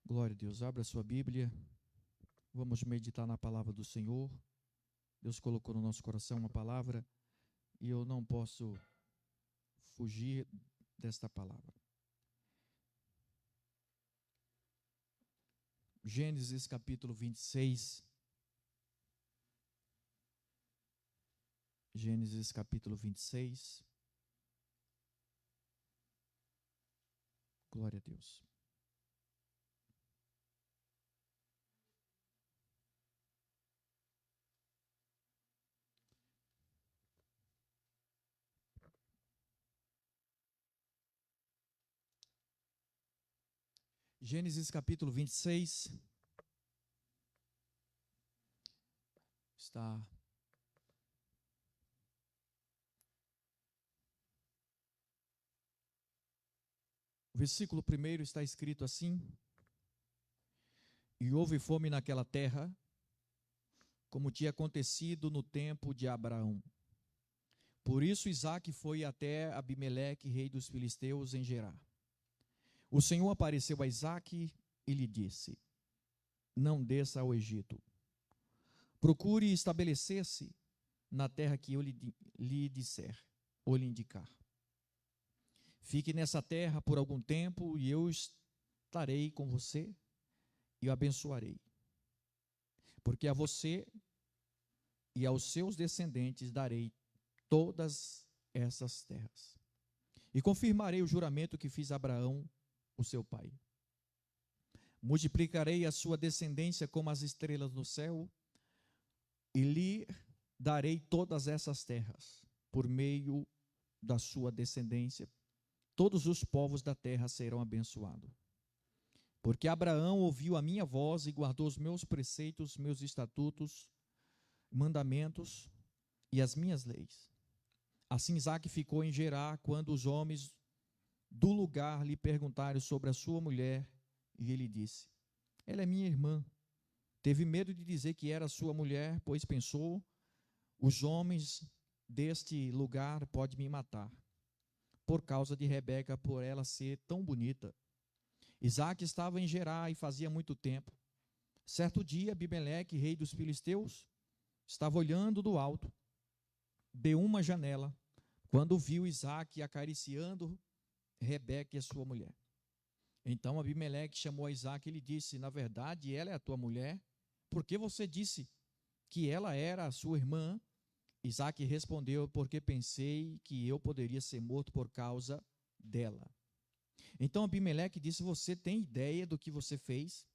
Glória a Deus. Abra a sua Bíblia. Vamos meditar na palavra do Senhor. Deus colocou no nosso coração uma palavra e eu não posso fugir desta palavra. Gênesis capítulo 26. Gênesis capítulo 26. Glória a Deus. Gênesis capítulo 26. Está o versículo 1 está escrito assim: E houve fome naquela terra, como tinha acontecido no tempo de Abraão. Por isso Isaque foi até Abimeleque, rei dos filisteus, em Gerar. O Senhor apareceu a Isaque e lhe disse: Não desça ao Egito. Procure estabelecer-se na terra que eu lhe disser, ou lhe indicar. Fique nessa terra por algum tempo, e eu estarei com você e o abençoarei. Porque a você e aos seus descendentes darei todas essas terras. E confirmarei o juramento que fiz a Abraão, o seu pai. Multiplicarei a sua descendência como as estrelas no céu, e lhe darei todas essas terras. Por meio da sua descendência, todos os povos da terra serão abençoados. Porque Abraão ouviu a minha voz e guardou os meus preceitos, meus estatutos, mandamentos e as minhas leis. Assim Isaque ficou em Gerar quando os homens do lugar lhe perguntaram sobre a sua mulher, e ele disse: Ela é minha irmã. Teve medo de dizer que era sua mulher, pois pensou: os homens deste lugar podem me matar, por causa de Rebeca, por ela ser tão bonita. Isaque estava em Gerar e fazia muito tempo. Certo dia, Abimeleque, rei dos filisteus, estava olhando do alto de uma janela, quando viu Isaque acariciando Rebeca e a sua mulher. Então Abimeleque chamou a Isaque e lhe disse: Na verdade, ela é a tua mulher? Por que você disse que ela era a sua irmã? Isaque respondeu: Porque pensei que eu poderia ser morto por causa dela. Então Abimeleque disse: Você tem ideia do que você fez?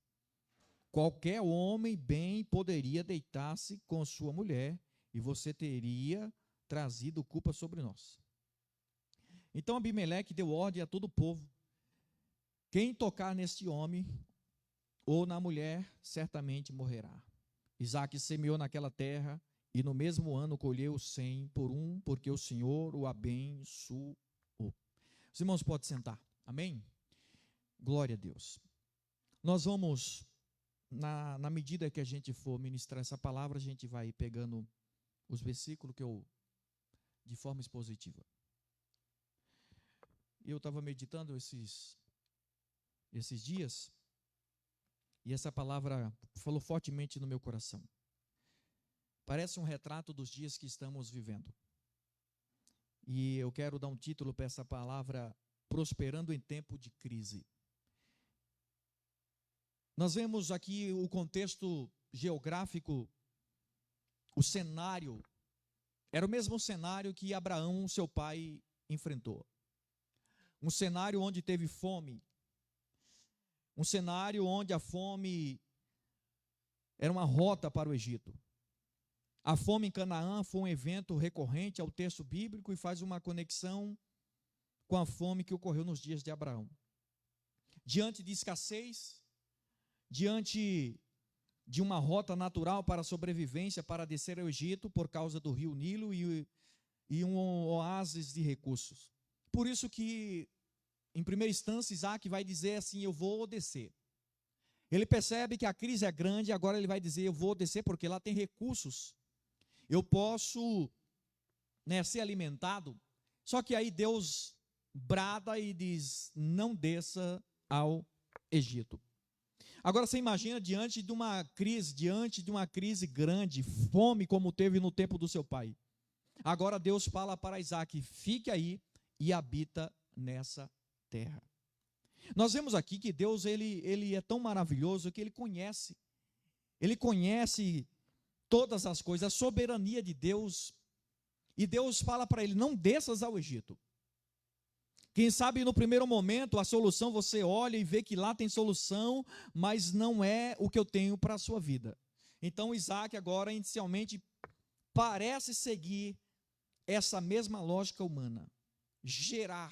Qualquer homem bem poderia deitar-se com sua mulher, e você teria trazido culpa sobre nós. Então Abimeleque deu ordem a todo o povo: quem tocar neste homem ou na mulher, certamente morrerá. Isaque semeou naquela terra, e no mesmo ano colheu 100 por um, porque o Senhor o abençoou. Os irmãos podem sentar, amém? Glória a Deus. Nós vamos, na medida que a gente for ministrar essa palavra, a gente vai pegando os versículos de forma expositiva. Eu estava meditando esses dias, e essa palavra falou fortemente no meu coração. Parece um retrato dos dias que estamos vivendo. E eu quero dar um título para essa palavra: Prosperando em tempo de crise. Nós vemos aqui o contexto geográfico, o cenário, era o mesmo cenário que Abraão, seu pai, enfrentou. Um cenário onde teve fome, um cenário onde a fome era uma rota para o Egito. A fome em Canaã foi um evento recorrente ao texto bíblico e faz uma conexão com a fome que ocorreu nos dias de Abraão. Diante de escassez, diante de uma rota natural para a sobrevivência, para descer ao Egito por causa do rio Nilo e um oásis de recursos. Por isso que, em primeira instância, Isaque vai dizer assim: eu vou descer. Ele percebe que a crise é grande, agora ele vai dizer: eu vou descer porque lá tem recursos. Eu posso, ser alimentado. Só que aí Deus brada e diz: não desça ao Egito. Agora você imagina diante de uma crise grande, fome como teve no tempo do seu pai. Agora Deus fala para Isaac: fique aí e habita nessa terra. Nós vemos aqui que Deus ele é tão maravilhoso que ele conhece todas as coisas, a soberania de Deus. E Deus fala para ele: não desças ao Egito. Quem sabe no primeiro momento a solução, você olha e vê que lá tem solução, mas não é o que eu tenho para a sua vida. Então Isaac agora inicialmente parece seguir essa mesma lógica humana, gerar.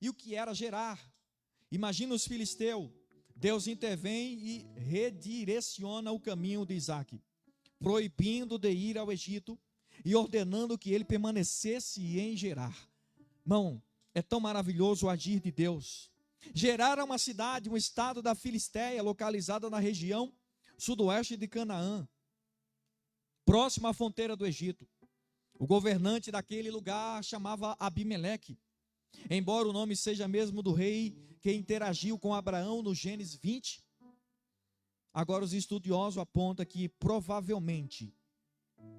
E o que era gerar? Imagina os filisteus. Deus intervém e redireciona o caminho de Isaac, proibindo de ir ao Egito e ordenando que ele permanecesse em Gerar. Irmão, é tão maravilhoso o agir de Deus. Gerar é uma cidade, um estado da Filistéia, localizada na região sudoeste de Canaã, próximo à fronteira do Egito. O governante daquele lugar chamava Abimeleque, embora o nome seja mesmo do rei que interagiu com Abraão no Gênesis 20. Agora os estudiosos apontam que provavelmente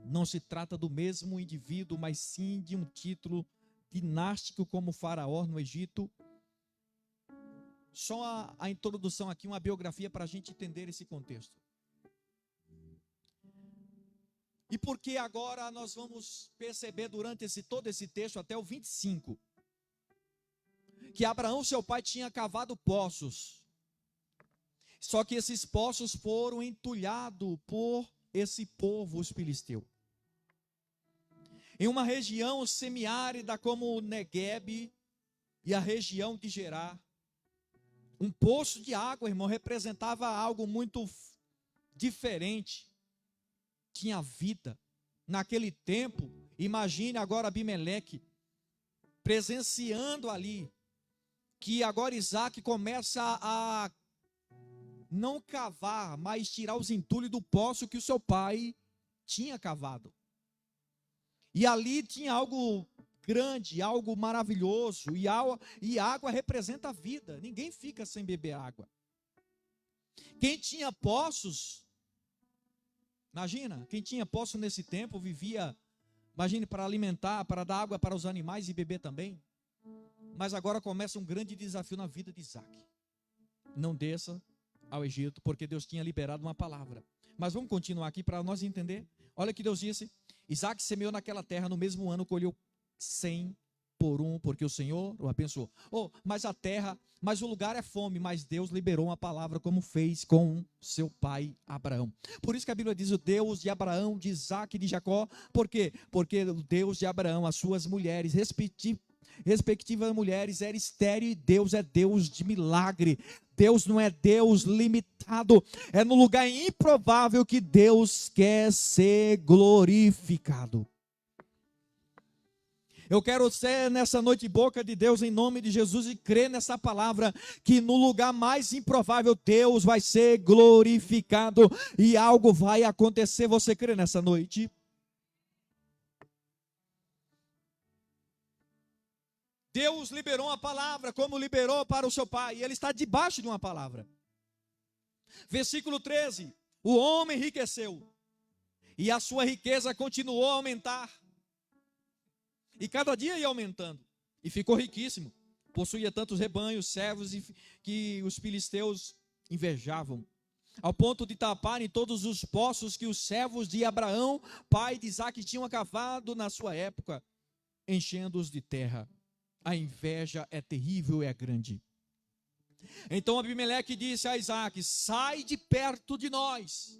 não se trata do mesmo indivíduo, mas sim de um título dinástico como faraó no Egito. Só a introdução aqui, uma biografia para a gente entender esse contexto. E porque agora nós vamos perceber durante todo esse texto, até o 25, que Abraão, seu pai, tinha cavado poços. Só que esses poços foram entulhados por esse povo, os filisteus. Em uma região semiárida como o Negueb e a região de Gerar, um poço de água, irmão, representava algo muito diferente. Tinha vida. Naquele tempo, imagine agora Abimeleque presenciando ali, que agora Isaac começa a não cavar, mas tirar os entulhos do poço que o seu pai tinha cavado. E ali tinha algo grande, algo maravilhoso, e água representa a vida. Ninguém fica sem beber água. Quem tinha poços, imagina, quem tinha poço nesse tempo vivia, imagine, para alimentar, para dar água para os animais e beber também. Mas agora começa um grande desafio na vida de Isaac. Não desça ao Egito, porque Deus tinha liberado uma palavra. Mas vamos continuar aqui para nós entender. Olha o que Deus disse: Isaac semeou naquela terra, no mesmo ano colheu 100 por um, porque o Senhor o abençoou. Mas o lugar é fome, mas Deus liberou uma palavra, como fez com seu pai Abraão. Por isso que a Bíblia diz: o Deus de Abraão, de Isaac e de Jacó. Por quê? Porque o Deus de Abraão, as suas mulheres, respectivas mulheres, era estéril, e Deus é Deus de milagre. Deus não é Deus limitado. É no lugar improvável que Deus quer ser glorificado. Eu quero ser nessa noite boca de Deus em nome de Jesus e crer nessa palavra, que no lugar mais improvável Deus vai ser glorificado e algo vai acontecer. Você crê nessa noite? Deus liberou uma palavra, como liberou para o seu pai, e ele está debaixo de uma palavra. Versículo 13: o homem enriqueceu, e a sua riqueza continuou a aumentar, e cada dia ia aumentando, e ficou riquíssimo. Possuía tantos rebanhos, servos, que os filisteus invejavam, ao ponto de taparem todos os poços que os servos de Abraão, pai de Isaac, tinham cavado na sua época, enchendo-os de terra. A inveja é terrível e é grande. Então Abimeleque disse a Isaac: sai de perto de nós,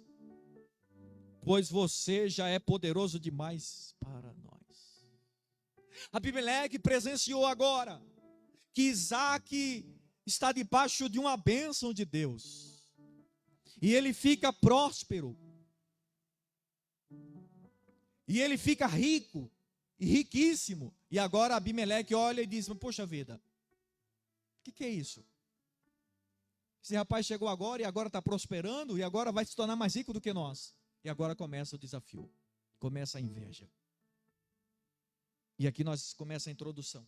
pois você já é poderoso demais para nós. Abimeleque presenciou agora que Isaac está debaixo de uma bênção de Deus, e ele fica próspero, e ele fica rico, e riquíssimo. E agora Abimeleque olha e diz: poxa vida, o que é isso? Esse rapaz chegou agora e agora está prosperando, e agora vai se tornar mais rico do que nós. E agora começa o desafio, começa a inveja. E aqui nós começa a introdução.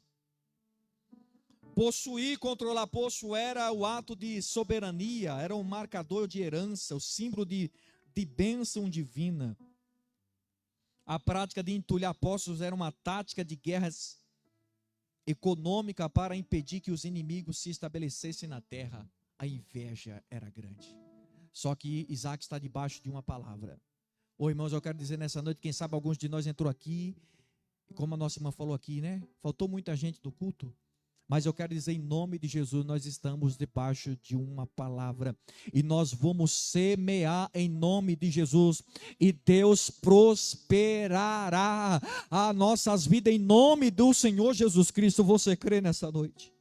Possuir, controlar, possuir era o ato de soberania, era um marcador de herança, o símbolo de bênção divina. A prática de entulhar posses era uma tática de guerras econômica para impedir que os inimigos se estabelecessem na terra. A inveja era grande. Só que Isaac está debaixo de uma palavra. Ô irmãos, eu quero dizer nessa noite, quem sabe alguns de nós entrou aqui, como a nossa irmã falou aqui, né? Faltou muita gente do culto. Mas eu quero dizer, em nome de Jesus, nós estamos debaixo de uma palavra e nós vamos semear em nome de Jesus, e Deus prosperará as nossas vidas em nome do Senhor Jesus Cristo. Você crê nessa noite?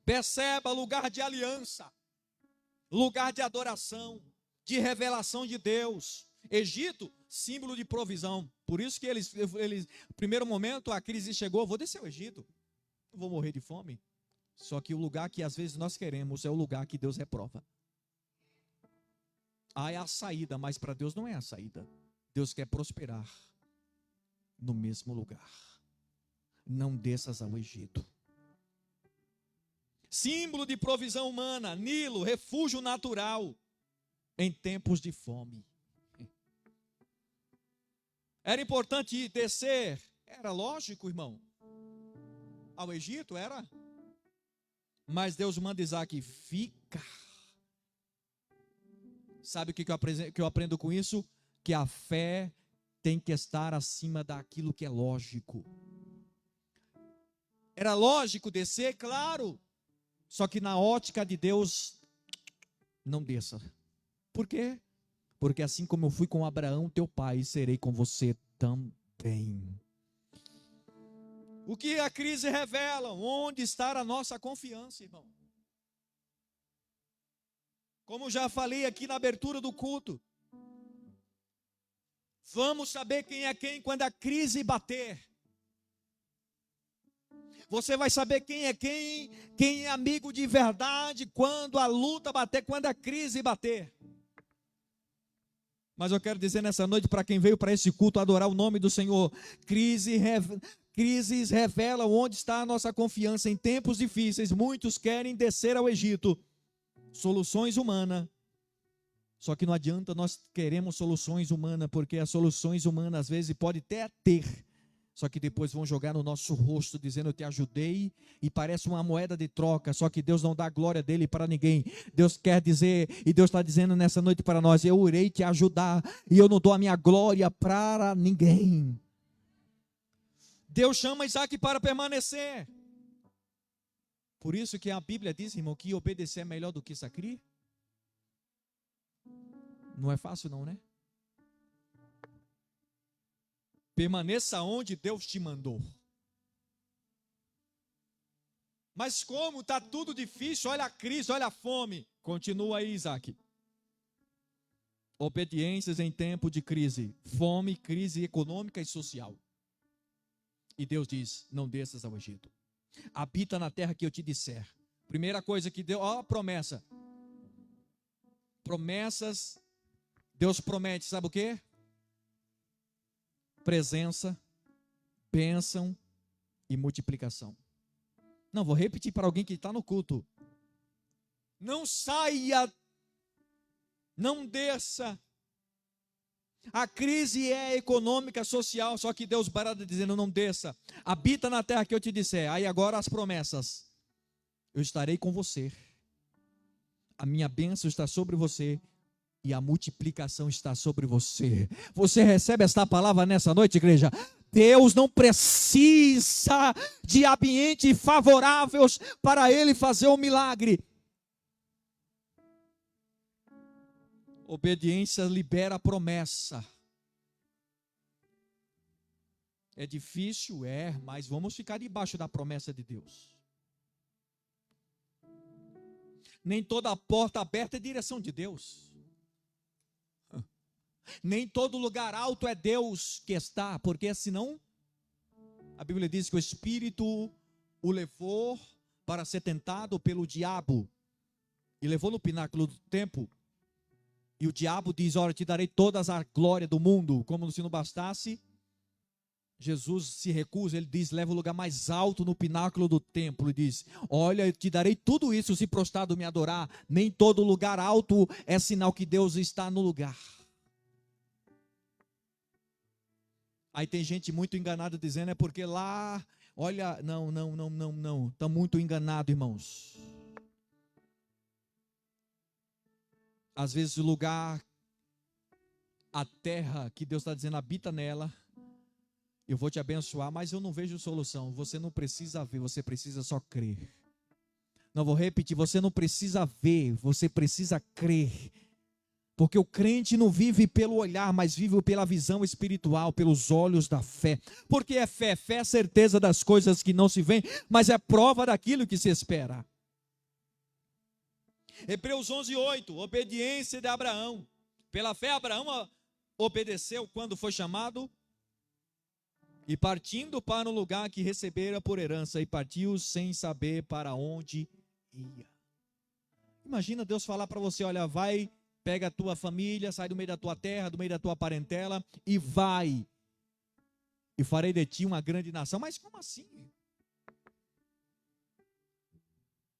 Perceba, lugar de aliança, lugar de adoração, de revelação de Deus. Egito, símbolo de provisão. Por isso que eles no primeiro momento a crise chegou, vou descer ao Egito, não vou morrer de fome. Só que o lugar que às vezes nós queremos é o lugar que Deus reprova. É a saída, mas para Deus não é a saída. Deus quer prosperar no mesmo lugar. Não desças ao Egito. Símbolo de provisão humana, Nilo, refúgio natural em tempos de fome. Era importante descer, era lógico, irmão, ao Egito, era. Mas Deus manda Isaac, fica. Sabe o que eu aprendo com isso? Que a fé tem que estar acima daquilo que é lógico. Era lógico descer, claro. Só que na ótica de Deus, não desça. Por quê? Porque assim como eu fui com Abraão, teu pai, serei com você também. O que a crise revela? Onde está a nossa confiança, irmão? Como já falei aqui na abertura do culto, vamos saber quem é quem quando a crise bater. Você vai saber quem é quem é amigo de verdade quando a luta bater, quando a crise bater. Mas eu quero dizer nessa noite para quem veio para esse culto adorar o nome do Senhor, crises revelam onde está a nossa confiança. Em tempos difíceis, muitos querem descer ao Egito, soluções humanas. Só que não adianta nós queremos soluções humanas, porque as soluções humanas às vezes pode até ter, só que depois vão jogar no nosso rosto, dizendo eu te ajudei, e parece uma moeda de troca, só que Deus não dá a glória dele para ninguém. Deus quer dizer, e Deus está dizendo nessa noite para nós, eu irei te ajudar, e eu não dou a minha glória para ninguém. Deus chama Isaac para permanecer. Por isso que a Bíblia diz, irmão, que obedecer é melhor do que sacrificar. Não é fácil não, né? Permaneça onde Deus te mandou. Mas como está tudo difícil, olha a crise, olha a fome. Continua aí, Isaac. Obediências em tempo de crise. Fome, crise econômica e social. E Deus diz, não desças ao Egito. Habita na terra que eu te disser. Primeira coisa que Deus, ó, promessa. Promessas, Deus promete, sabe o quê? Presença, bênção e multiplicação. Não, vou repetir para alguém que está no culto. Não saia, não desça. A crise é econômica, social, só que Deus parada dizendo não desça. Habita na terra que eu te disser. Aí agora as promessas. Eu estarei com você. A minha bênção está sobre você. E a multiplicação está sobre você. Você recebe esta palavra nessa noite, igreja? Deus não precisa de ambientes favoráveis para Ele fazer um milagre. Obediência libera a promessa. É difícil, mas vamos ficar debaixo da promessa de Deus. Nem toda porta aberta é direção de Deus. Nem todo lugar alto é Deus que está, porque senão, a Bíblia diz que o Espírito o levou para ser tentado pelo diabo, e levou no pináculo do templo, e o diabo diz, olha, te darei toda a glória do mundo, como se não bastasse, Jesus se recusa, ele diz, leva o lugar mais alto no pináculo do templo, e diz, olha, eu te darei tudo isso se prostrado me adorar. Nem todo lugar alto é sinal que Deus está no lugar. Aí tem gente muito enganada dizendo, é porque lá, olha, não, está muito enganado, irmãos. Às vezes o lugar, a terra que Deus está dizendo, habita nela, eu vou te abençoar, mas eu não vejo solução. Você não precisa ver, você precisa só crer. Não, vou repetir, você não precisa ver, você precisa crer. Porque o crente não vive pelo olhar, mas vive pela visão espiritual, pelos olhos da fé. Porque é fé, fé é certeza das coisas que não se veem, mas é prova daquilo que se espera. Hebreus 11:8, obediência de Abraão. Pela fé Abraão obedeceu quando foi chamado, e partindo para um lugar que recebera por herança, e partiu sem saber para onde ia. Imagina Deus falar para você, olha, vai, pega a tua família, sai do meio da tua terra, do meio da tua parentela, e vai, e farei de ti uma grande nação. Mas como assim?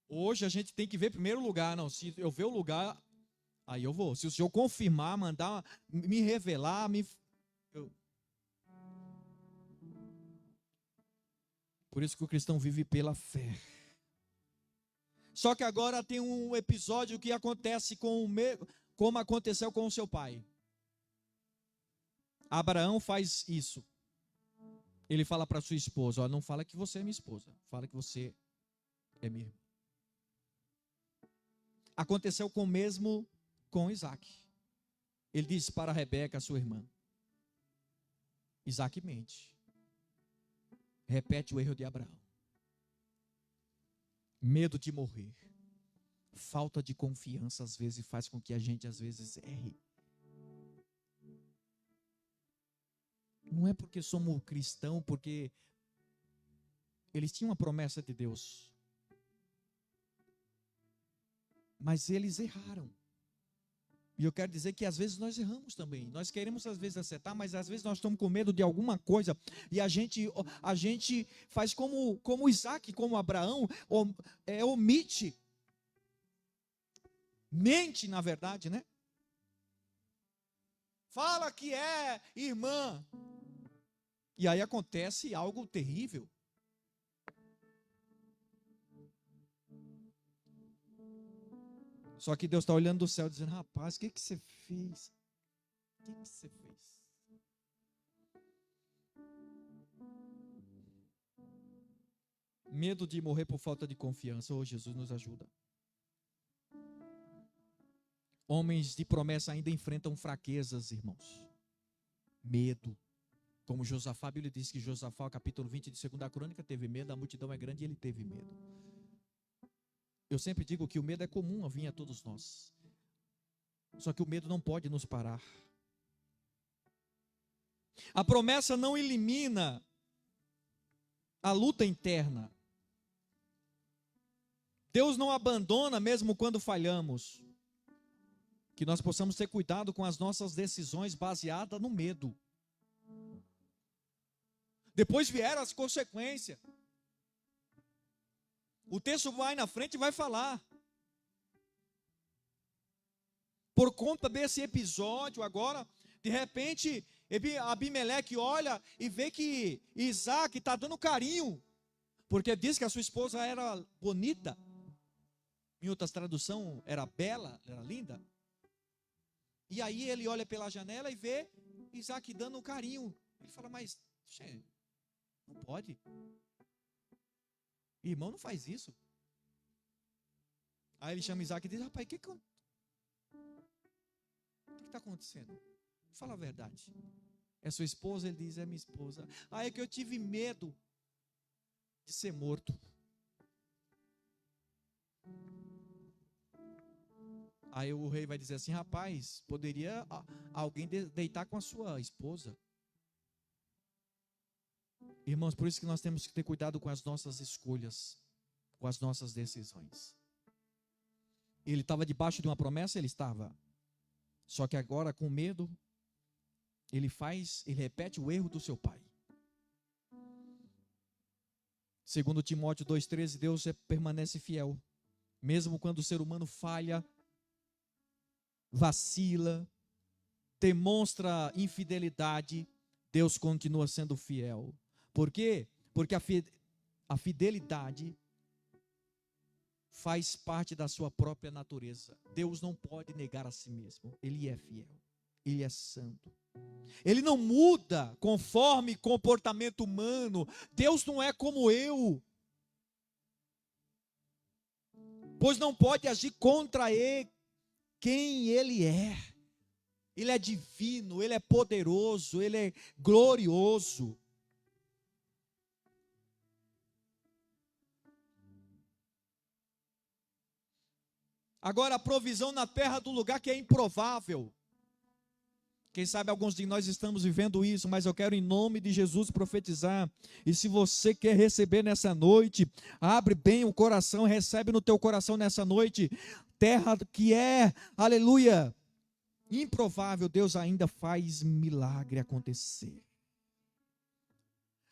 Hoje a gente tem que ver primeiro o lugar. Não, se eu ver o lugar, aí eu vou. Se o Senhor confirmar, mandar, me revelar, Por isso que o cristão vive pela fé. Só que agora tem um episódio que acontece como aconteceu com o seu pai. Abraão faz isso. Ele fala para sua esposa, ó, não fala que você é minha esposa, fala que você é minha irmã. Aconteceu com o mesmo com Isaac. Ele disse para Rebeca, sua irmã. Isaac mente. Repete o erro de Abraão. Medo de morrer. Falta de confiança às vezes faz com que a gente às vezes erre. Não é porque somos cristãos, porque eles tinham uma promessa de Deus. Mas eles erraram. E eu quero dizer que às vezes nós erramos também. Nós queremos às vezes acertar, mas às vezes nós estamos com medo de alguma coisa. E a gente faz como Isaac, como Abraão, omite. Mente, na verdade, né? Fala que é irmã. E aí acontece algo terrível. Só que Deus está olhando do céu dizendo, rapaz, o que você fez? O que você fez? Medo de morrer por falta de confiança. Oh, Jesus nos ajuda. Homens de promessa ainda enfrentam fraquezas, irmãos. Medo. Como Josafá, a Bíblia diz que Josafá, capítulo 20 de 2 Crônica, teve medo, a multidão é grande e ele teve medo. Eu sempre digo que o medo é comum a vir a todos nós. Só que o medo não pode nos parar. A promessa não elimina a luta interna. Deus não abandona mesmo quando falhamos. Que nós possamos ter cuidado com as nossas decisões baseadas no medo. Depois vieram as consequências. O texto vai na frente e vai falar. Por conta desse episódio agora, de repente, Abimeleque olha e vê que Isaac está dando carinho. Porque diz que a sua esposa era bonita. Em outras traduções, era bela, era linda. E aí ele olha pela janela e vê Isaac dando carinho. Ele fala, mas, não pode. Irmão não faz isso. Aí ele chama Isaac e diz, rapaz, o que está acontecendo? Fala a verdade. É sua esposa? Ele diz, é minha esposa. É que eu tive medo de ser morto. Aí o rei vai dizer assim, rapaz, poderia alguém deitar com a sua esposa? Irmãos, por isso que nós temos que ter cuidado com as nossas escolhas, com as nossas decisões. Ele estava debaixo de uma promessa, ele estava. Só que agora, com medo, ele repete o erro do seu pai. Segundo Timóteo 2,13, Deus permanece fiel. Mesmo quando o ser humano falha, vacila, demonstra infidelidade, Deus continua sendo fiel. Por quê? Porque a fidelidade faz parte da sua própria natureza. Deus não pode negar a si mesmo. Ele é fiel. Ele é santo. Ele não muda conforme comportamento humano. Deus não é como eu. Pois não pode agir contra ele, quem ele é. Ele é divino, ele é poderoso, ele é glorioso. Agora, a provisão na terra do lugar que é improvável. Quem sabe alguns de nós estamos vivendo isso, mas eu quero em nome de Jesus profetizar. E se você quer receber nessa noite, abre bem o coração, recebe no teu coração nessa noite. Terra que é, aleluia, improvável, Deus ainda faz milagre acontecer.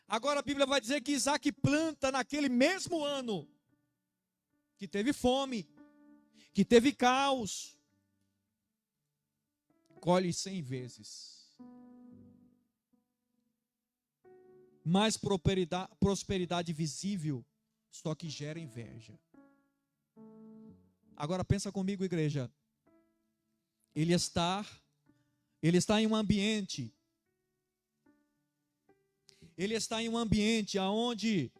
Agora a Bíblia vai dizer que Isaac planta naquele mesmo ano, que teve fome, que teve caos, colhe 100 vezes. Mais prosperidade visível, só que gera inveja. Agora pensa comigo, igreja. Ele está em um ambiente. Ele está em um ambiente onde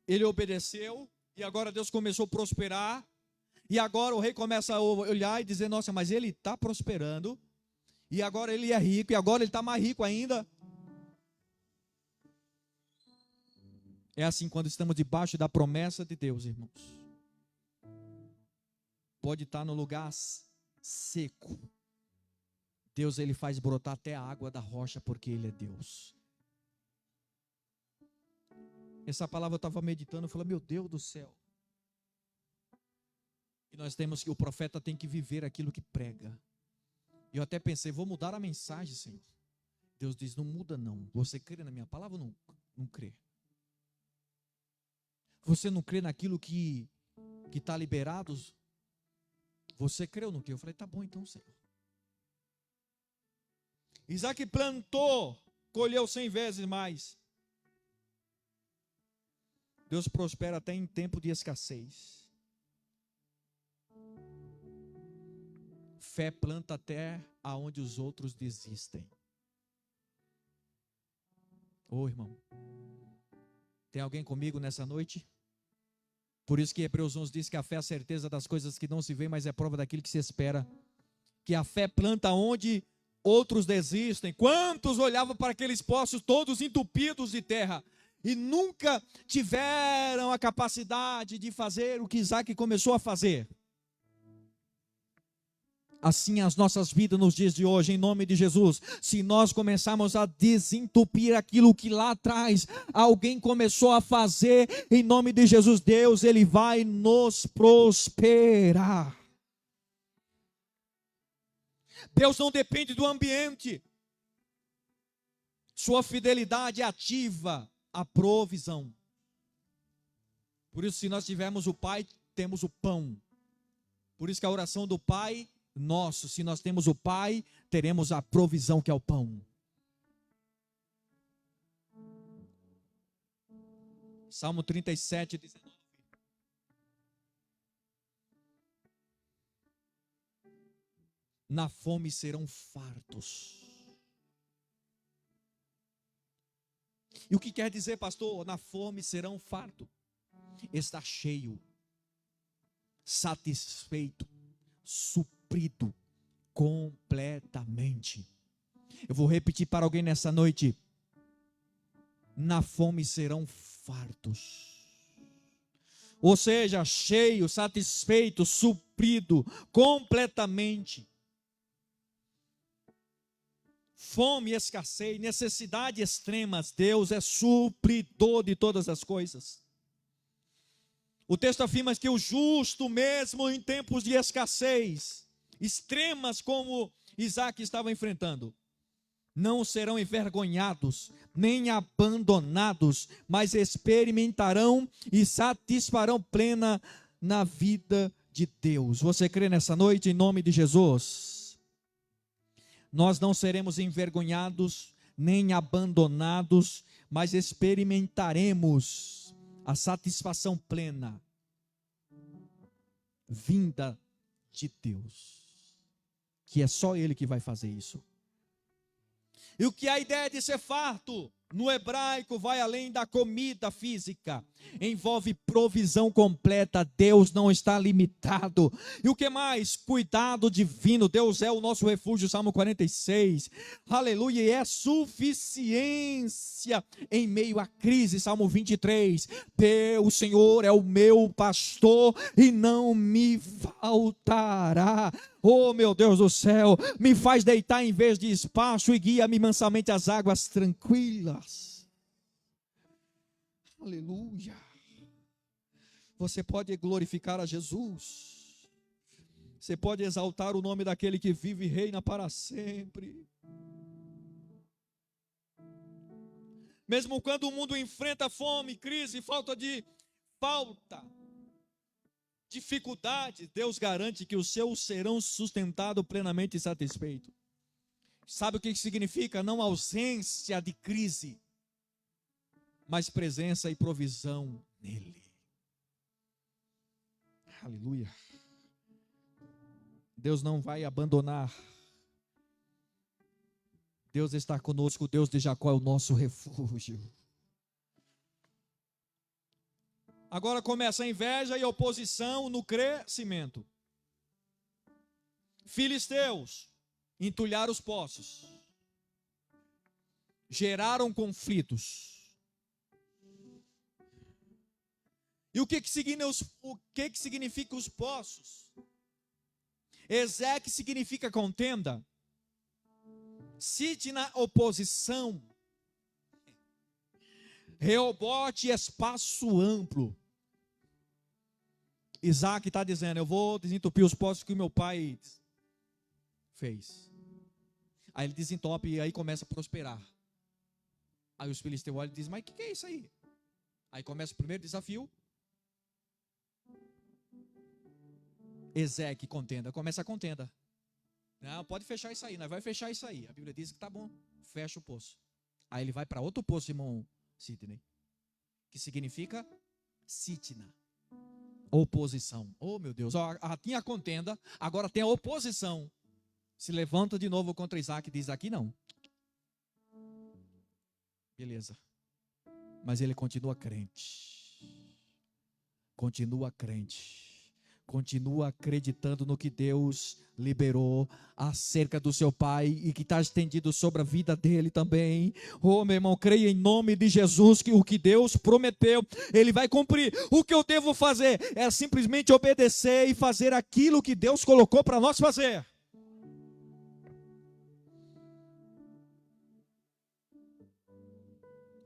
ele obedeceu e agora Deus começou a prosperar. E agora o rei começa a olhar e dizer, nossa, mas ele está prosperando, e agora ele é rico, e agora ele está mais rico ainda. É assim quando estamos debaixo da promessa de Deus, irmãos. Pode estar no lugar seco. Deus, ele faz brotar até a água da rocha, porque ele é Deus. Essa palavra eu estava meditando, eu falei, meu Deus do céu. E nós temos que, o profeta tem que viver aquilo que prega. E eu até pensei, vou mudar a mensagem, Senhor. Deus diz, não muda não. Você crê na minha palavra ou não crê? Você não crê naquilo que está liberado? Você crê ou não crê? Eu falei, tá bom então, Senhor. Isaac plantou, colheu 100 vezes mais. Deus prospera até em tempo de escassez. Fé planta até aonde os outros desistem. Ô irmão, tem alguém comigo nessa noite? Por isso que Hebreus 11 diz que a fé é a certeza das coisas que não se vê, mas é prova daquilo que se espera. Que a fé planta onde outros desistem. Quantos olhavam para aqueles poços todos entupidos de terra e nunca tiveram a capacidade de fazer o que Isaac começou a fazer? Assim as nossas vidas nos dias de hoje, em nome de Jesus, se nós começarmos a desentupir aquilo que lá atrás alguém começou a fazer, em nome de Jesus, Deus, ele vai nos prosperar. Deus não depende do ambiente, sua fidelidade ativa a provisão. Por isso, se nós tivermos o Pai, temos o pão. Por isso que a oração do Pai nosso, se nós temos o Pai, teremos a provisão que é o pão. Salmo 37, 19. Na fome serão fartos. E o que quer dizer, pastor? Na fome serão fartos. Está cheio, satisfeito, suprido completamente. Eu vou repetir para alguém nessa noite: na fome serão fartos. Ou seja, cheio, satisfeito, suprido completamente. Fome, escassez, necessidades extremas, Deus é supridor de todas as coisas. O texto afirma que o justo, mesmo em tempos de escassez extremas como Isaac estava enfrentando, não serão envergonhados, nem abandonados, mas experimentarão e satisfarão plena na vida de Deus. Você crê nessa noite em nome de Jesus? Nós não seremos envergonhados, nem abandonados, mas experimentaremos a satisfação plena vinda de Deus, que é só Ele que vai fazer isso. E o que é a ideia de ser farto? No hebraico vai além da comida física, envolve provisão completa. Deus não está limitado. E o que mais? Cuidado divino. Deus é o nosso refúgio, Salmo 46, aleluia, e é suficiência em meio à crise, Salmo 23, o Senhor é o meu pastor e não me faltará. Oh meu Deus do céu, me faz deitar em vez de espaço e guia-me mansamente às águas tranquilas. Aleluia. Você pode glorificar a Jesus. Você pode exaltar o nome daquele que vive e reina para sempre. Mesmo quando o mundo enfrenta fome, crise, dificuldade, Deus garante que os seus serão sustentados plenamente e satisfeitos. Sabe o que significa? Não ausência de crise, mas presença e provisão nele. Aleluia. Deus não vai abandonar. Deus está conosco, o Deus de Jacó é o nosso refúgio. Agora começa a inveja e a oposição no crescimento. Filisteus entulharam os poços, geraram conflitos. E o que significa os poços? Ezeque significa contenda. Sitna, oposição. Reobote, espaço amplo. Isaac está dizendo, eu vou desentupir os poços que o meu pai fez. Aí ele desentope e aí começa a prosperar. Aí os filisteus olham e dizem, mas o que é isso aí? Aí começa o primeiro desafio. Ezeque, contenda. Começa a contenda. Não, pode fechar isso aí, nós vai fechar isso aí. A Bíblia diz que tá bom, fecha o poço. Aí ele vai para outro poço, irmão Sidney, que significa Sitna, oposição. Oh meu Deus, tinha a contenda, agora tem a oposição. Se levanta de novo contra Isaac e diz, aqui não. Beleza. Mas ele continua crente. Continua crente. Continua acreditando no que Deus liberou acerca do seu pai e que está estendido sobre a vida dele também. Oh, meu irmão, creia em nome de Jesus que o que Deus prometeu, Ele vai cumprir. O que eu devo fazer é simplesmente obedecer e fazer aquilo que Deus colocou para nós fazer.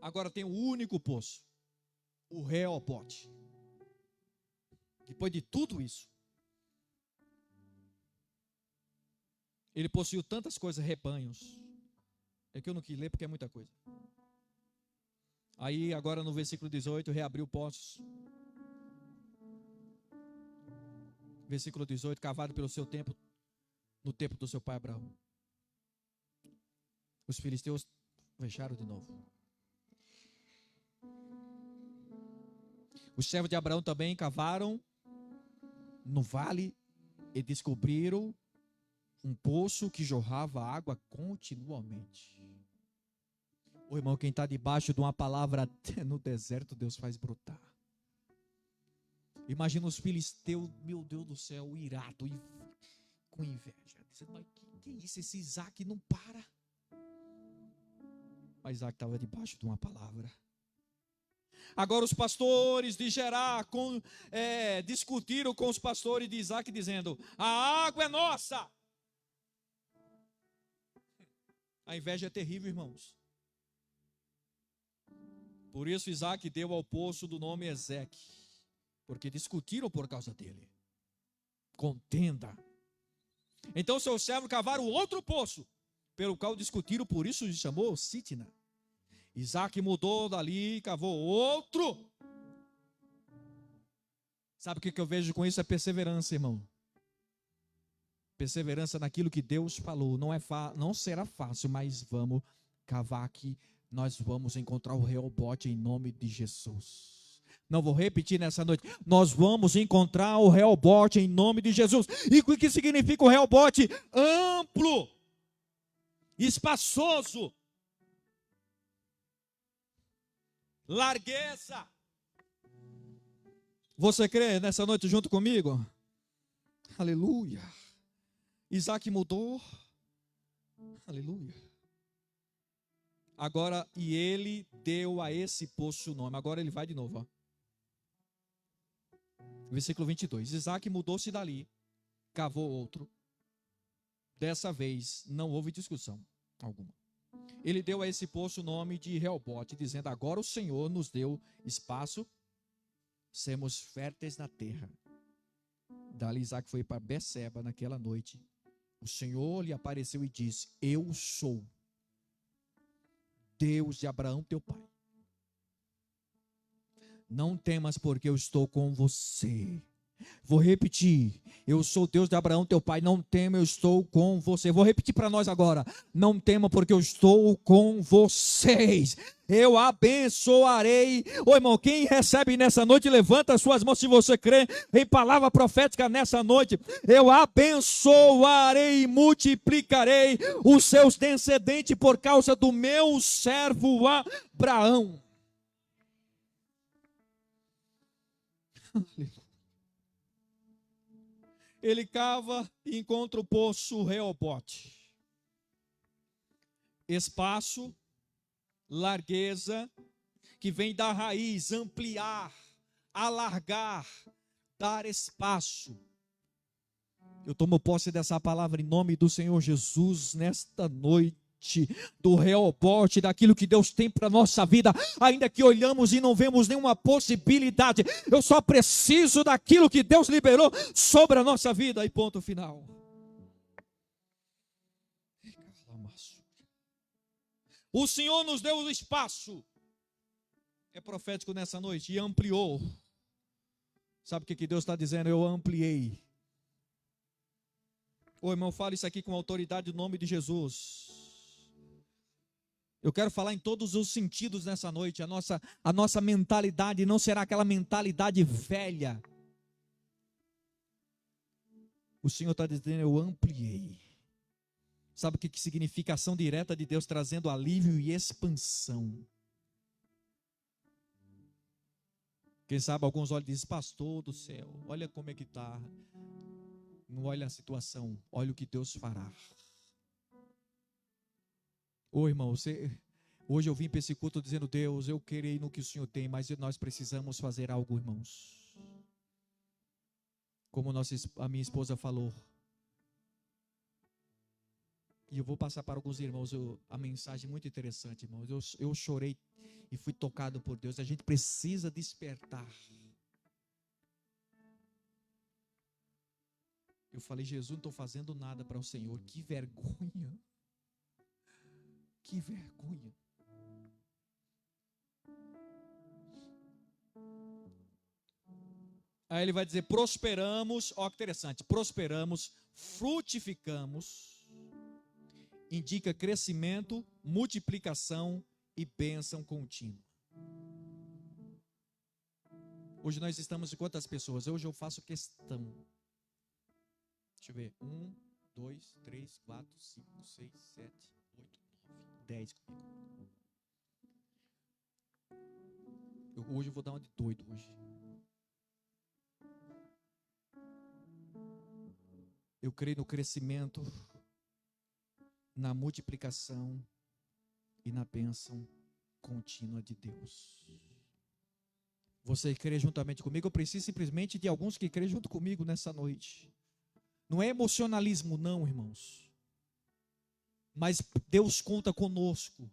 Agora tem o único poço, o Rehobote. Depois de tudo isso, ele possuiu tantas coisas, rebanhos. É que eu não quis ler porque é muita coisa. Aí agora no versículo 18, reabriu poços. Versículo 18, cavado pelo seu tempo, no tempo do seu pai Abraão. Os filisteus fecharam de novo. Os servos de Abraão também cavaram no vale e descobriram um poço que jorrava água continuamente. Ô irmão, quem está debaixo de uma palavra no deserto, Deus faz brotar. Imagina os filisteus, meu Deus do céu, irado e com inveja. Dizendo, mas que é isso? Esse Isaac não para. Mas Isaac estava debaixo de uma palavra. Agora os pastores de Gerar discutiram com os pastores de Isaac, dizendo, a água é nossa. A inveja é terrível, irmãos. Por isso Isaac deu ao poço do nome Ezeque, porque discutiram por causa dele. Contenda. Então seus servos cavaram outro poço, pelo qual discutiram, por isso se chamou Sitna. Isaac mudou dali, cavou outro. Sabe o que eu vejo com isso? É perseverança, irmão. Perseverança naquilo que Deus falou. Não será fácil, mas vamos cavar aqui. Nós vamos encontrar o Reobote em nome de Jesus. Não vou repetir nessa noite. Nós vamos encontrar o Reobote em nome de Jesus. E o que significa o Reobote? Amplo, espaçoso, largueza. Você crê nessa noite junto comigo? Aleluia. Isaac mudou. Aleluia. Agora, e ele deu a esse poço o nome. Agora ele vai de novo, ó. Versículo 22. Isaac mudou-se dali, cavou outro. Dessa vez não houve discussão alguma. Ele deu a esse poço o nome de Reobote, dizendo: agora o Senhor nos deu espaço, sermos férteis na terra. Dali Isaac foi para Beceba naquela noite. O Senhor lhe apareceu e disse: eu sou Deus de Abraão teu pai. Não temas, porque eu estou com você. Vou repetir: eu sou Deus de Abraão teu pai. Não tema, eu estou com você. Vou repetir para nós agora: não tema, porque eu estou com vocês. Eu abençoarei. Ô irmão, quem recebe nessa noite, levanta as suas mãos se você crê em palavra profética nessa noite. Eu abençoarei e multiplicarei os seus descendentes por causa do meu servo Abraão. Ele cava e encontra o poço Reobote. Espaço, largueza, que vem da raiz, ampliar, alargar, dar espaço. Eu tomo posse dessa palavra em nome do Senhor Jesus nesta noite. Do Reobote, daquilo que Deus tem para a nossa vida, ainda que olhamos e não vemos nenhuma possibilidade, eu só preciso daquilo que Deus liberou sobre a nossa vida, e ponto final. O Senhor nos deu o espaço, é profético nessa noite, e ampliou. Sabe o que Deus está dizendo? Eu ampliei. Ô irmão, fala isso aqui com autoridade no nome de Jesus. Eu quero falar em todos os sentidos nessa noite. A nossa mentalidade não será aquela mentalidade velha. O Senhor está dizendo: eu ampliei. Sabe o que significa ação direta de Deus trazendo alívio e expansão? Quem sabe alguns olham e dizem: pastor do céu, olha como é que está. Não olha a situação, olha o que Deus fará. Ô irmão, hoje eu vim para esse culto dizendo: Deus, eu creio no que o Senhor tem, mas nós precisamos fazer algo, irmãos. Como a minha esposa falou, e eu vou passar para alguns irmãos a mensagem muito interessante, irmãos. Eu chorei e fui tocado por Deus. A gente precisa despertar. Eu falei: Jesus, não estou fazendo nada para o Senhor. Que vergonha. Que vergonha. Aí ele vai dizer: prosperamos, ó que interessante, prosperamos, frutificamos, indica crescimento, multiplicação e bênção contínua. Hoje nós estamos de quantas pessoas? Hoje eu faço questão. Deixa eu ver, 1, 2, 3, 4, 5, 6, 7, 8, 10 comigo. Hoje eu vou dar uma de doido hoje. Eu creio no crescimento, na multiplicação e na bênção contínua de Deus. Você crê juntamente comigo? Eu preciso simplesmente de alguns que crêem junto comigo nessa noite. Não é emocionalismo não, irmãos. Mas Deus conta conosco.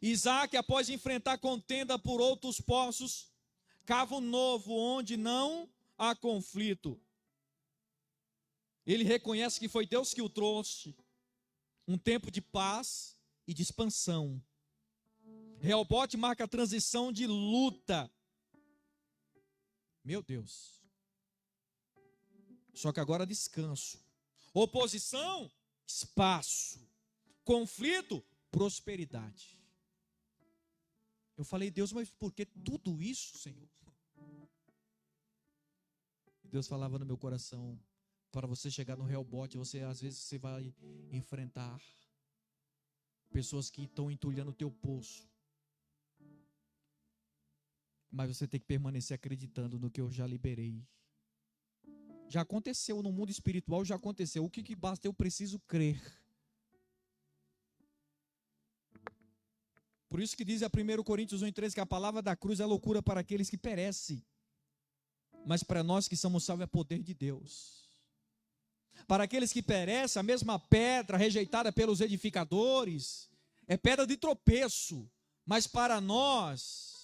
Isaac, após enfrentar contenda por outros poços, cava um novo onde não há conflito. Ele reconhece que foi Deus que o trouxe. um tempo de paz e de expansão. Rehobote marca a transição de luta. Meu Deus. Só que agora descanso. Oposição, espaço. Conflito, prosperidade. Eu falei, Deus, mas por que tudo isso, Senhor? Deus falava no meu coração, para você chegar no Rehobote, às vezes você vai enfrentar pessoas que estão entulhando o teu poço. Mas você tem que permanecer acreditando no que eu já liberei. Já aconteceu no mundo espiritual, já aconteceu. O que basta? Eu preciso crer. Por isso que diz a 1 Coríntios 1:13 que a palavra da cruz é loucura para aqueles que perecem. Mas para nós que somos salvos é poder de Deus. Para aqueles que perecem, a mesma pedra rejeitada pelos edificadores é pedra de tropeço. Mas para nós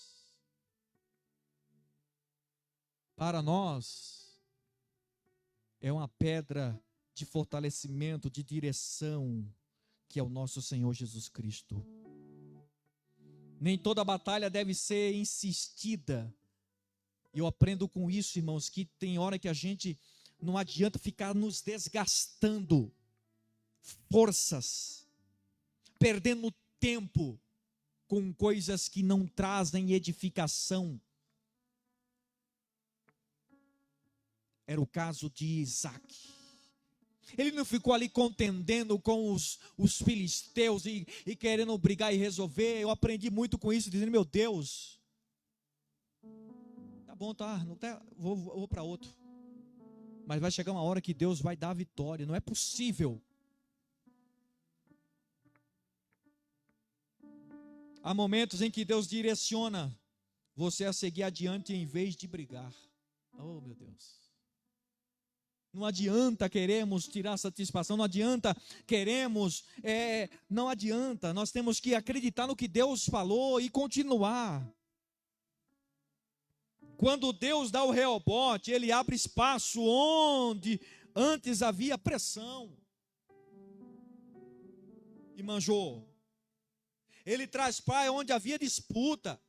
é uma pedra de fortalecimento, de direção, que é o nosso Senhor Jesus Cristo. Nem toda batalha deve ser insistida. Eu aprendo com isso, irmãos, que tem hora que a gente não adianta ficar nos desgastando forças, perdendo tempo com coisas que não trazem edificação. Era o caso de Isaac. Ele não ficou ali contendendo com os filisteus e querendo brigar e resolver. Eu aprendi muito com isso, dizendo, meu Deus, tá bom, vou para outro. Mas vai chegar uma hora que Deus vai dar a vitória, não é possível. Há momentos em que Deus direciona você a seguir adiante em vez de brigar. Oh, meu Deus. Não adianta queremos tirar satisfação, não adianta não adianta. Nós temos que acreditar no que Deus falou e continuar. Quando Deus dá o Rehobote, Ele abre espaço onde antes havia pressão. E manjou. Ele traz paz onde havia disputa.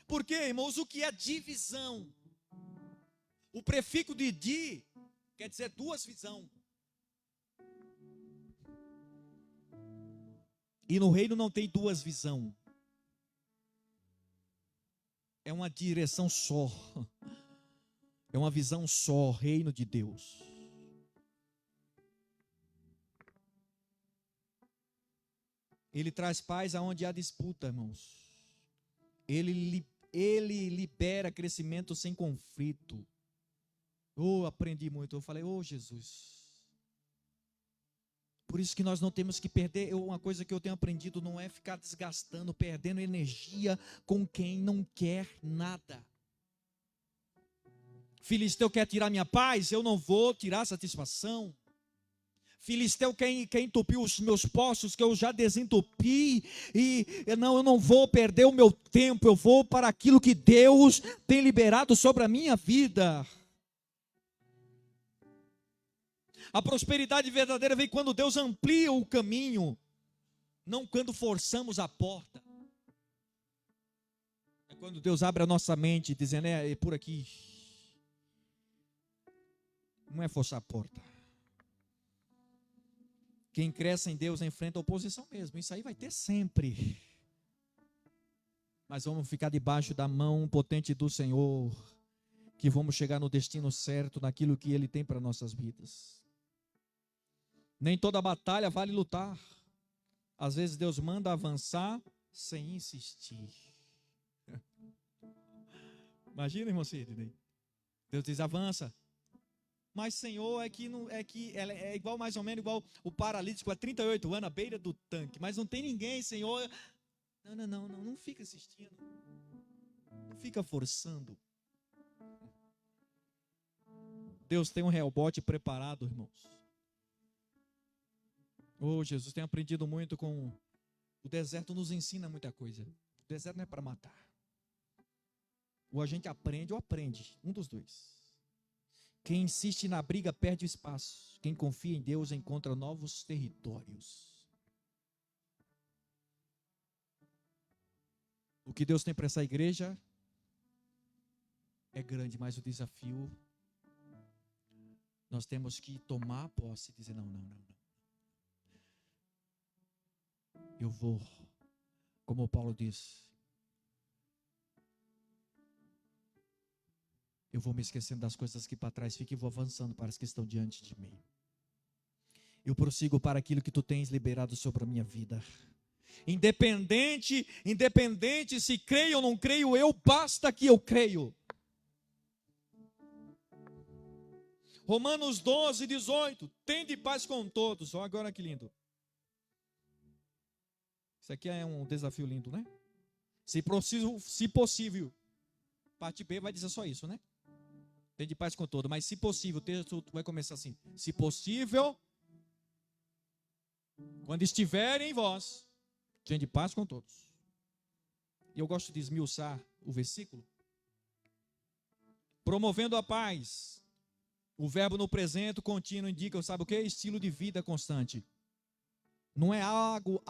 Por quê, irmãos? O que é divisão? O prefixo de di quer dizer duas visões. E no reino não tem duas visões. É uma direção só. É uma visão só, reino de Deus. Ele traz paz aonde há disputa, irmãos. Ele libera crescimento sem conflito. Aprendi muito. Eu falei, Jesus. Por isso que nós não temos que perder. Uma coisa que eu tenho aprendido não é ficar desgastando, perdendo energia com quem não quer nada. Filisteu quer tirar minha paz, eu não vou tirar satisfação. Filisteu quer entupir os meus poços que eu já desentupi, e eu não vou perder o meu tempo, eu vou para aquilo que Deus tem liberado sobre a minha vida. A prosperidade verdadeira vem quando Deus amplia o caminho, não quando forçamos a porta. É quando Deus abre a nossa mente, dizendo, é por aqui. Não é forçar a porta. Quem cresce em Deus enfrenta a oposição mesmo. Isso aí vai ter sempre. Mas vamos ficar debaixo da mão potente do Senhor, que vamos chegar no destino certo, naquilo que Ele tem para nossas vidas. Nem toda batalha vale lutar. Às vezes Deus manda avançar sem insistir. Imagina, irmão Sidney. Deus diz, avança. Mas, Senhor, ela é igual, mais ou menos igual o paralítico há 38 anos à beira do tanque. Mas não tem ninguém, Senhor. Não fica assistindo. Não fica forçando. Deus tem um Rehobote preparado, irmãos. Jesus, tenho aprendido muito com... O deserto nos ensina muita coisa. O deserto não é para matar. Ou a gente aprende ou aprende. Um dos dois. Quem insiste na briga perde espaço. Quem confia em Deus encontra novos territórios. O que Deus tem para essa igreja é grande, mas o desafio, nós temos que tomar posse e dizer, não. Eu vou, como Paulo diz, eu vou me esquecendo das coisas que para trás ficam e vou avançando para as que estão diante de mim. Eu prossigo para aquilo que tu tens liberado sobre a minha vida. Independente se creio ou não creio, basta que eu creio. Romanos 12, 18. Tende paz com todos. Olha agora que lindo. Isso aqui é um desafio lindo, né? Se possível. Parte B vai dizer só isso, né? Tende paz com todos. Mas se possível, o texto vai começar assim. Se possível, quando estiverem em vós, tende paz com todos. E eu gosto de esmiuçar o versículo. Promovendo a paz. O verbo no presente contínuo indica, sabe o que? Estilo de vida constante. Não é algo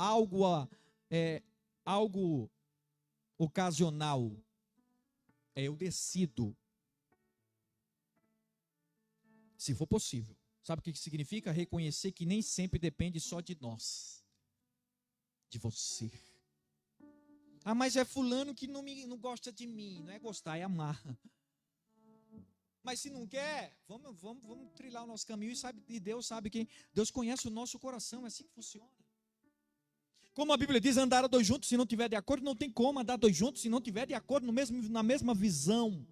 ocasional. Eu decido. Se for possível. Sabe o que significa? Reconhecer que nem sempre depende só de nós. De você. Ah, mas é fulano que não gosta de mim. Não é gostar, é amar. Mas se não quer, vamos trilhar o nosso caminho e Deus sabe que Deus conhece o nosso coração, é assim que funciona. Como a Bíblia diz, andar a dois juntos, se não tiver de acordo, não tem como andar dois juntos, se não tiver de acordo na mesma visão.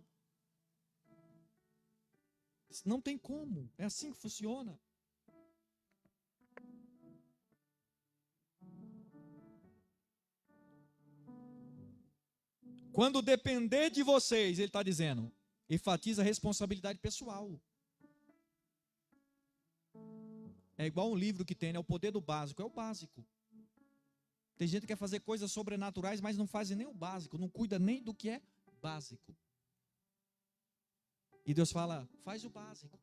Não tem como, é assim que funciona. Quando depender de vocês, ele está dizendo, enfatiza a responsabilidade pessoal. É igual um livro que tem, né? O poder do básico, é o básico. Tem gente que quer fazer coisas sobrenaturais, mas não faz nem o básico, não cuida nem do que é básico. E Deus fala, faz o básico.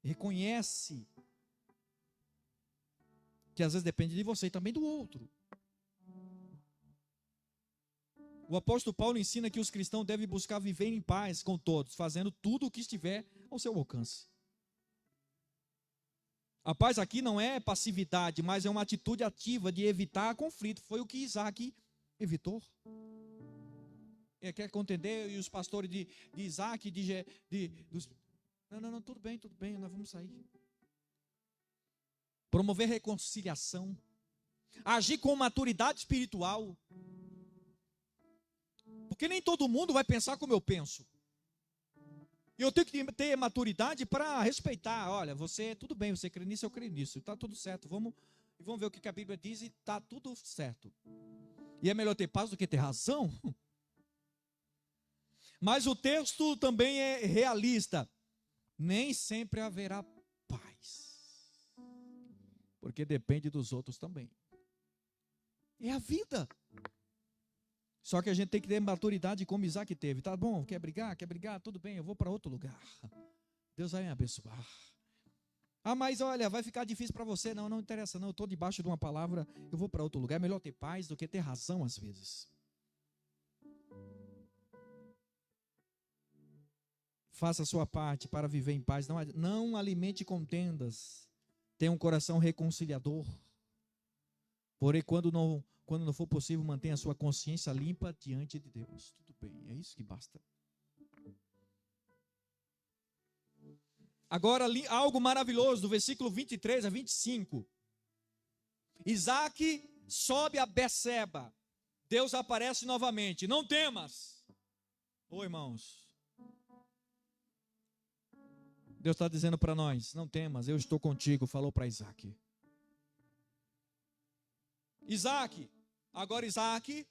Reconhece que às vezes depende de você e também do outro. O apóstolo Paulo ensina que os cristãos devem buscar viver em paz com todos, fazendo tudo o que estiver ao seu alcance. A paz aqui não é passividade, mas é uma atitude ativa de evitar conflito. Foi o que Isaac evitou. Ele quer contender, e os pastores de Isaac, não, tudo bem, nós vamos sair. Promover reconciliação. Agir com maturidade espiritual. Porque nem todo mundo vai pensar como eu penso. E eu tenho que ter maturidade para respeitar. Olha, tudo bem, você crê nisso, eu creio nisso. Está tudo certo. Vamos ver o que a Bíblia diz e está tudo certo. E é melhor ter paz do que ter razão. Mas o texto também é realista. Nem sempre haverá paz. Porque depende dos outros também. É a vida. Só que a gente tem que ter maturidade como Isaac teve. Tá bom, quer brigar? Tudo bem, eu vou para outro lugar. Deus vai me abençoar. Ah, mas olha, vai ficar difícil para você. Não interessa não, eu estou debaixo de uma palavra, eu vou para outro lugar. É melhor ter paz do que ter razão às vezes. Faça a sua parte para viver em paz. Não alimente contendas. Tenha um coração reconciliador. Porém, quando não for possível, mantenha a sua consciência limpa diante de Deus. Tudo bem, é isso que basta. Agora, algo maravilhoso, do versículo 23 a 25. Isaac sobe a Beceba. Deus aparece novamente. Não temas. Ô irmãos. Deus está dizendo para nós, não temas, eu estou contigo, falou para Isaac. Agora Isaac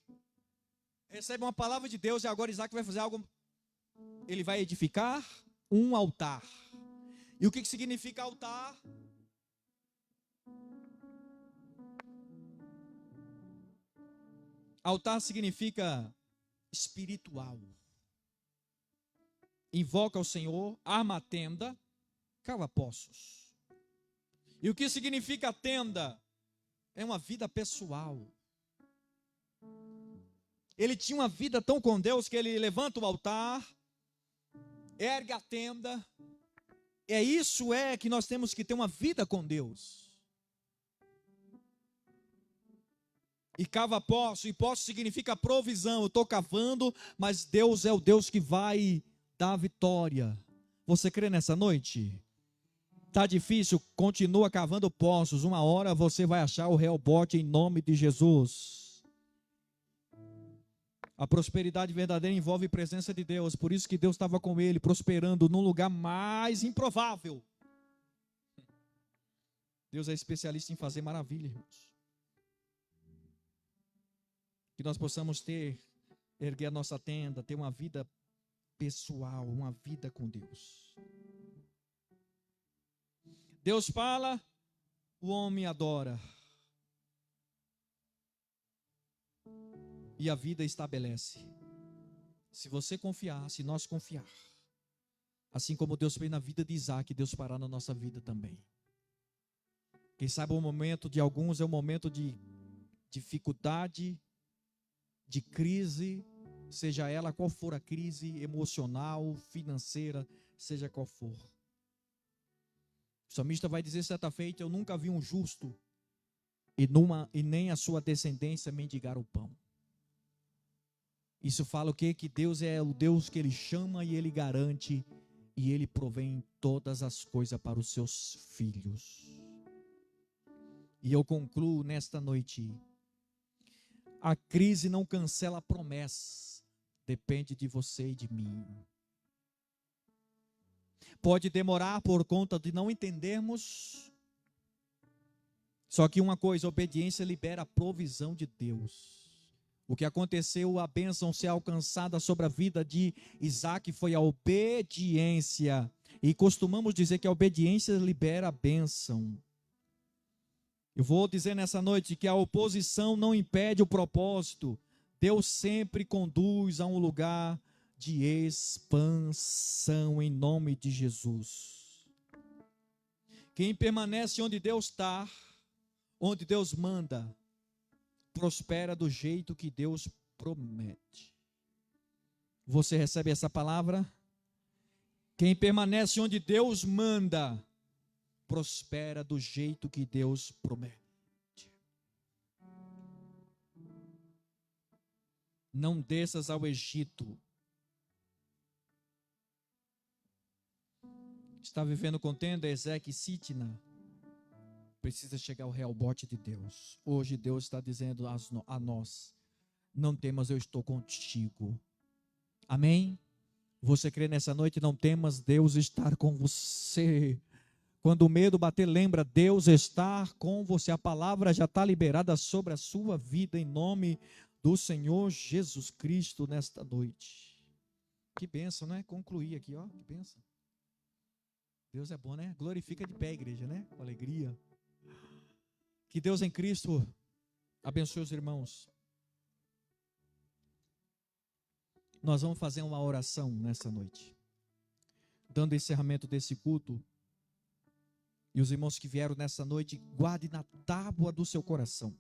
recebe uma palavra de Deus e agora Isaac vai fazer algo. Ele vai edificar um altar. E o que significa altar? Altar significa espiritual. invoca o Senhor, arma a tenda, cava poços. E o que significa a tenda? É uma vida pessoal. Ele tinha uma vida tão com Deus que ele levanta o altar, ergue a tenda. Isso que nós temos que ter uma vida com Deus. E cava poço, e poço significa provisão. Eu estou cavando, mas Deus é o Deus que vai dar a vitória. Você crê nessa noite? Está difícil, continua cavando poços. Uma hora você vai achar o rebote em nome de Jesus. A prosperidade verdadeira envolve a presença de Deus. Por isso que Deus estava com ele, prosperando num lugar mais improvável. Deus é especialista em fazer maravilha, irmãos. Que nós possamos erguer a nossa tenda, ter uma vida pessoal, uma vida com Deus. Deus fala, o homem adora. E a vida estabelece. Se você confiar, se nós confiar, assim como Deus fez na vida de Isaac, Deus fará na nossa vida também. Quem sabe o momento de alguns é um momento de dificuldade, de crise, seja ela qual for a crise emocional, financeira, seja qual for. O salmista vai dizer certa feita: eu nunca vi um justo e nem a sua descendência mendigar o pão. Isso fala o quê? Que Deus é o Deus que Ele chama e Ele garante, e Ele provém todas as coisas para os seus filhos. E eu concluo nesta noite: a crise não cancela a promessa, depende de você e de mim. Pode demorar por conta de não entendermos, só que uma coisa, a obediência libera a provisão de Deus. O que aconteceu, a bênção ser alcançada sobre a vida de Isaac foi a obediência. E costumamos dizer que a obediência libera a bênção. Eu vou dizer nessa noite que a oposição não impede o propósito. Deus sempre conduz a um lugar de expansão em nome de Jesus. Quem permanece onde Deus está, onde Deus manda, prospera do jeito que Deus promete. Você recebe essa palavra? Quem permanece onde Deus manda, prospera do jeito que Deus promete. Não desças ao Egito. Está vivendo contenda, Ezequiel e Sitna. Precisa chegar ao rebote de Deus. Hoje Deus está dizendo a nós: não temas, eu estou contigo. Amém? Você crê nessa noite? Não temas, Deus estar com você. Quando o medo bater, lembra, Deus está com você. A palavra já está liberada sobre a sua vida, em nome do Senhor Jesus Cristo, nesta noite. Que bênção, né? Concluir aqui, ó, que bênção. Deus é bom, né? Glorifica de pé a igreja, né? Com alegria. Que Deus em Cristo abençoe os irmãos. Nós vamos fazer uma oração nessa noite, dando encerramento desse culto. E os irmãos que vieram nessa noite, guarde na tábua do seu coração.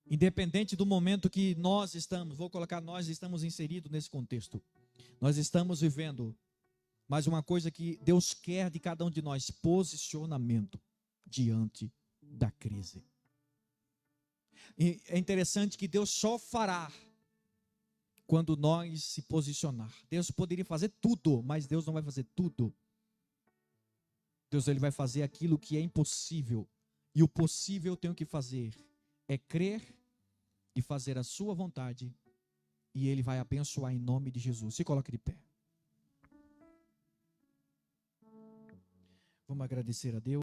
Independente do momento que nós estamos, vou colocar, nós estamos inseridos nesse contexto. Nós estamos vivendo, mas uma coisa que Deus quer de cada um de nós: posicionamento diante da crise. E é interessante que Deus só fará quando nós se posicionar. Deus poderia fazer tudo, mas Deus não vai fazer tudo. Deus, ele vai fazer aquilo que é impossível. E o possível eu tenho que fazer é crer e fazer a sua vontade. E ele vai abençoar em nome de Jesus. Se coloque de pé. Vamos agradecer a Deus.